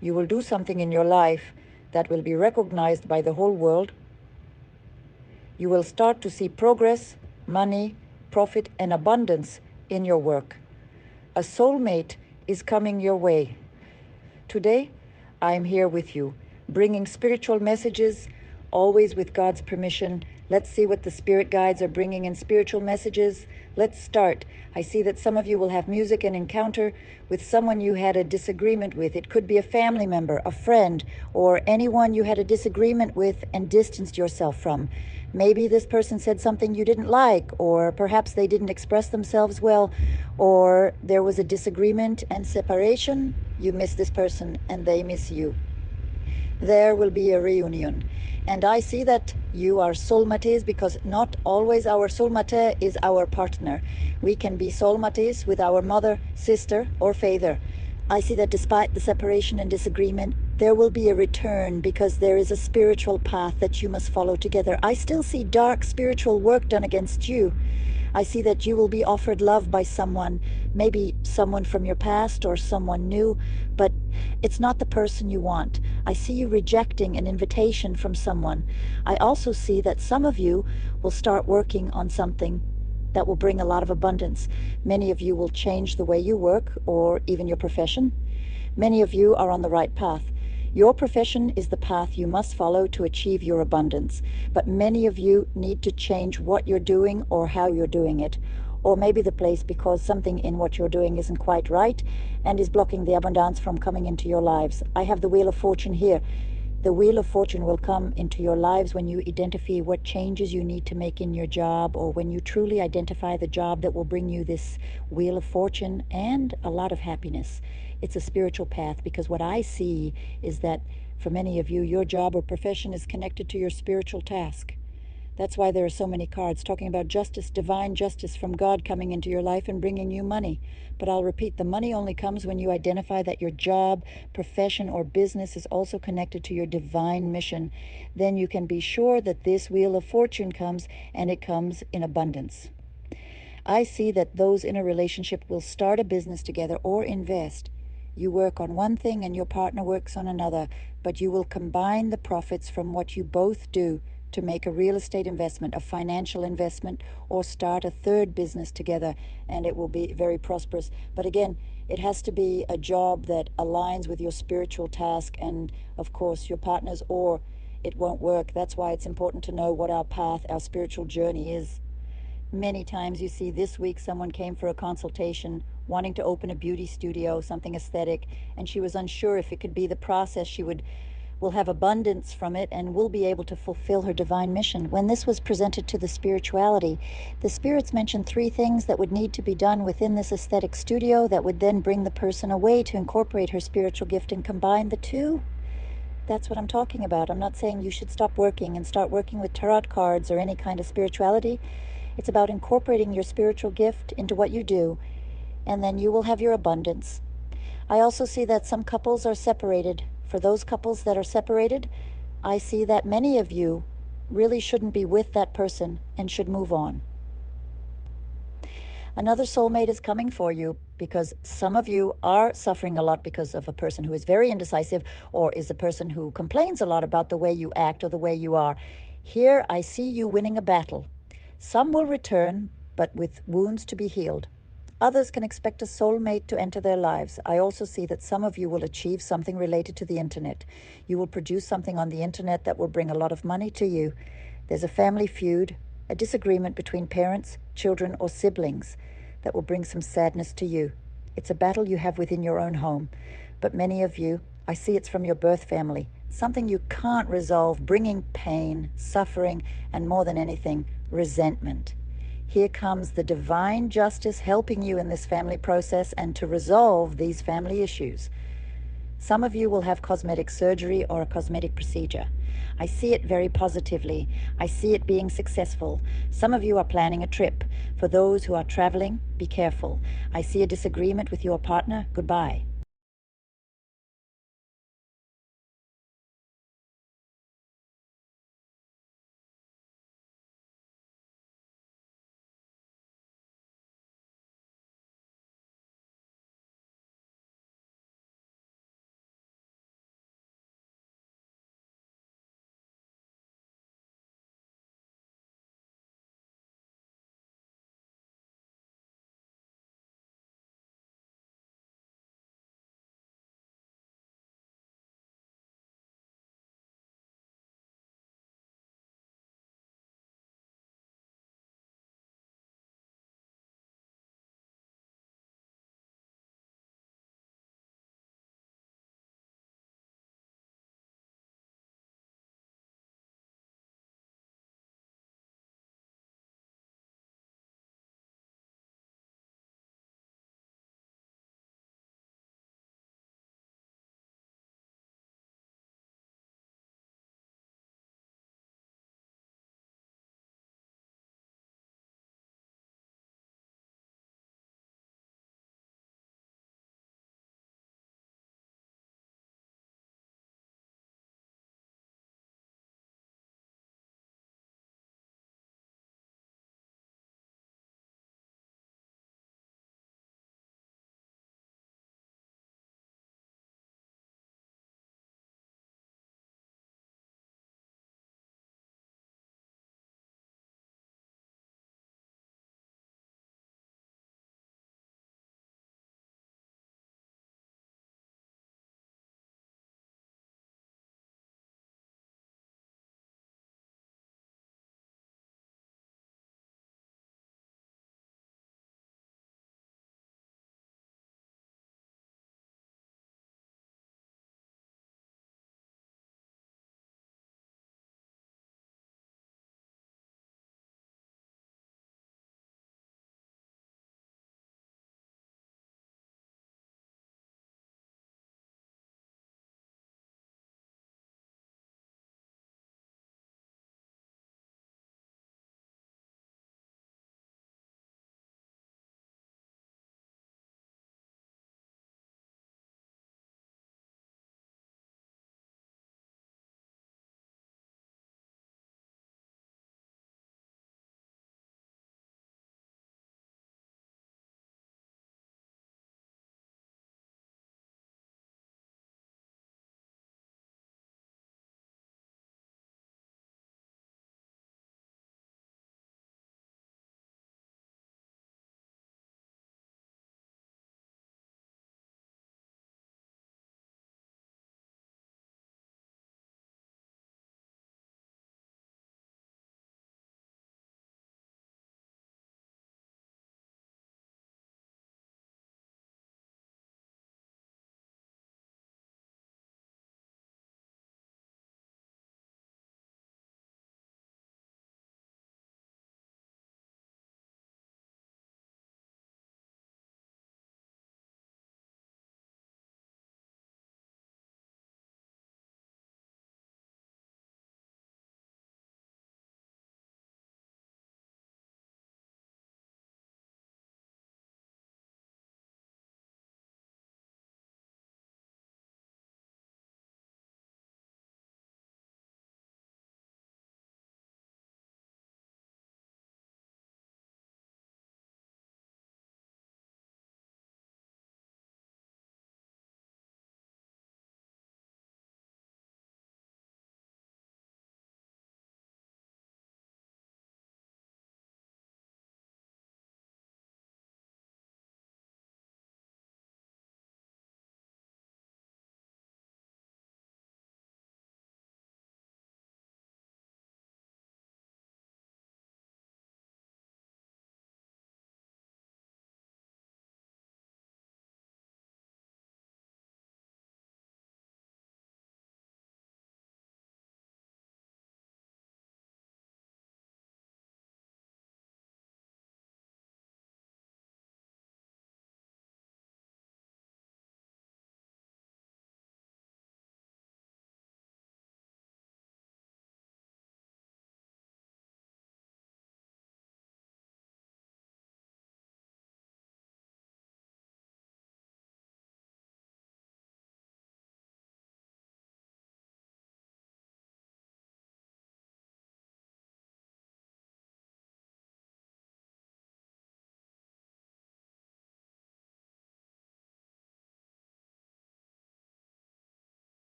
You will do something in your life that will be recognized by the whole world. You will start to see progress, money, profit, and abundance in your work. A soulmate is coming your way. Today, I am here with you, bringing spiritual messages, always with God's permission. Let's see what the spirit guides are bringing in spiritual messages. Let's start. I see that some of you will have music and encounter with someone you had a disagreement with. It could be a family member, a friend, or anyone you had a disagreement with and distanced yourself from. Maybe this person said something you didn't like, or perhaps they didn't express themselves well, or there was a disagreement and separation. You miss this person and they miss you. There will be a reunion. And I see that you are soulmates, because not always our soulmate is our partner. We can be soulmates with our mother, sister, or father. I see that despite the separation and disagreement, there will be a return, because there is a spiritual path that you must follow together. I still see dark spiritual work done against you. I see that you will be offered love by someone, maybe someone from your past or someone new, but it's not the person you want. I see you rejecting an invitation from someone. I also see that some of you will start working on something that will bring a lot of abundance. Many of you will change the way you work, or even your profession. Many of you are on the right path. Your profession is the path you must follow to achieve your abundance. But many of you need to change what you're doing or how you're doing it. Or maybe the place, because something in what you're doing isn't quite right and is blocking the abundance from coming into your lives. I have the Wheel of Fortune here. The Wheel of Fortune will come into your lives when you identify what changes you need to make in your job, or when you truly identify the job that will bring you this Wheel of Fortune and a lot of happiness. It's a spiritual path, because what I see is that for many of you, your job or profession is connected to your spiritual task. That's why there are so many cards talking about justice, divine justice from God coming into your life and bringing you money. But I'll repeat, the money only comes when you identify that your job, profession, or business is also connected to your divine mission. Then you can be sure that this Wheel of Fortune comes, and it comes in abundance. I see that those in a relationship will start a business together or invest. You work on one thing and your partner works on another, but you will combine the profits from what you both do to make a real estate investment, a financial investment, or start a third business together, and it will be very prosperous. But again, it has to be a job that aligns with your spiritual task and, of course, your partner's, or it won't work. That's why it's important to know what our path, our spiritual journey is. Many times you see this week someone came for a consultation wanting to open a beauty studio, something aesthetic, and she was unsure if it could be the process. She will have abundance from it and will be able to fulfill her divine mission. When this was presented to the spirituality, the spirits mentioned 3 things that would need to be done within this aesthetic studio that would then bring the person away to incorporate her spiritual gift and combine the two. That's what I'm talking about. I'm not saying you should stop working and start working with tarot cards or any kind of spirituality. It's about incorporating your spiritual gift into what you do, and then you will have your abundance. I also see that some couples are separated. For those couples that are separated, I see that many of you really shouldn't be with that person and should move on. Another soulmate is coming for you, because some of you are suffering a lot because of a person who is very indecisive, or is a person who complains a lot about the way you act or the way you are. Here I see you winning a battle. Some will return, but with wounds to be healed. Others can expect a soulmate to enter their lives. I also see that some of you will achieve something related to the internet. You will produce something on the internet that will bring a lot of money to you. There's a family feud, a disagreement between parents, children, or siblings that will bring some sadness to you. It's a battle you have within your own home. But many of you, I see it's from your birth family. Something you can't resolve, bringing pain, suffering, and more than anything, resentment. Here comes the divine justice helping you in this family process and to resolve these family issues. Some of you will have cosmetic surgery or a cosmetic procedure. I see it very positively. I see it being successful. Some of you are planning a trip. For those who are traveling, be careful. I see a disagreement with your partner. Goodbye.